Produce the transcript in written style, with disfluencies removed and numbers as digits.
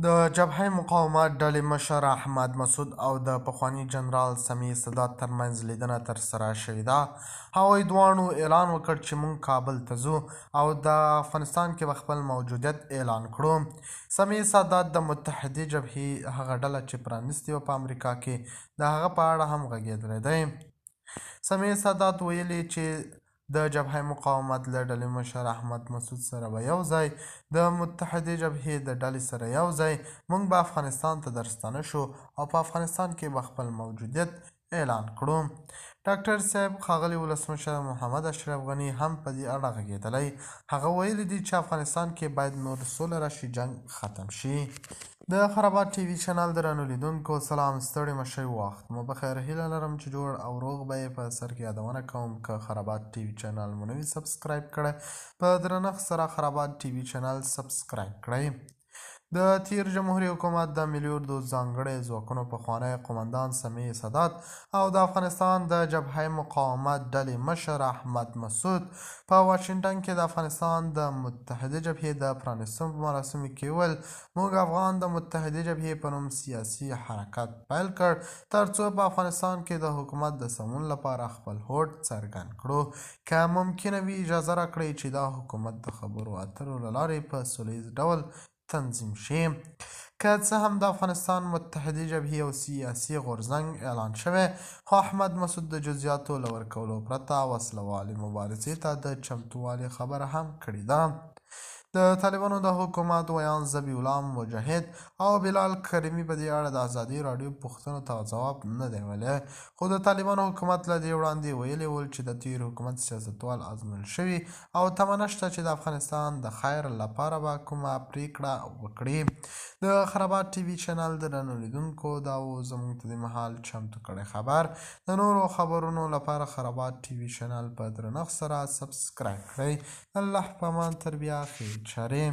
د جبهه مقاومت ډلې مشر احمد مسعود او د پخواني جنرال سمیع سادات ترمنځ لیدنه ترسره شوې ده. هغوی دواړو اعلان وکړ چې موږ کابل ته ځو او د افغانستان کې به خپل موجودیت اعلان کړو. سمیع سادات د متحدې جبهې هغه ډله چې پرانیستې وه په امریکا کې، د هغه په اړه هم غږېدلی دی. سمیع سادات ویلي چې د جبهه مقاومت له ډلې مشر احمد مسعود سره به یو ځای د متحدې جبهې د ډلې سره یو ځای موږ به افغانستان ته درستانه شو او په افغانستان کې به خپل موجودیت اعلان کړو. ډاکټر صاحب ښاغلي ولسمشر محمد اشرف غني هم په دې اړه غږېدلی. هغه ویلي دي چې افغانستان کې باید نور سوله راشي، جنګ ختم شي. د خرابات ټي وي چینل درنو لیدونکو سلام، ستړي مه شئ، وخت مو بخیر. هیله لرم چې جوړ او روغ به یې. په سر کې یادونه کوم که خرابات ټي وي چینل مو نه وي سبسکرایب کړی، په درنښت سره خرابات ټي وي چینل سبسکرایب کړئ. د تیر جمهوري حکومت د ملي اردو ځانګړي ځواکونو پخوانی قومندان سمیع سادات او د افغانستان د جبهه مقاومت ډلې مشر احمد مسعود په واشنګټن کې د افغانستان د متحدې جبهې د پرانیستو په مراسمو کې وویل موږ افغان د متحدې جبهې په نوم سیاسي حرکت پیل کړ ترڅو په افغانستان کې د حکومت د سمون لپاره خپل هوډ څرګند کړو. که ممکنه وي اجازه راکړئ چې دا حکومت د خبرو اترو له لارې په سوله ییز ډول تنظیم شي. که څه هم د افغانستان متحدې جبهې یو سیاسي غورځنګ اعلان شوی، خو احمد مسعود د جزئیاتو له ورکولو پرته وسله والې مبارزې ته د چمتووالي خبره هم کړې ده. د طالبانو د حکومت ویان ذبیح الله مجاهد او بلال کریمي په دې اړه د ازادي راډیو پوښتنو ته ځواب نه دی ویلی، خو د طالبانو حکومت له دې وړاندې ویلي ول چې د تیر حکومت سیاستوال ازمویل شوي او تمه نشته چې د افغانستان د خیر لپاره به کومه پریکړه وکړي. د خرابات ټي وي چینل درنو لیدونکو دا و زموږ ته د مهال چمتو کړی خبر. د نورو خبرونو لپاره خرابات ټي وي چینل په درنښت سره سبسکرایب کړئ. الله په امان، تر بیا خیر چارې.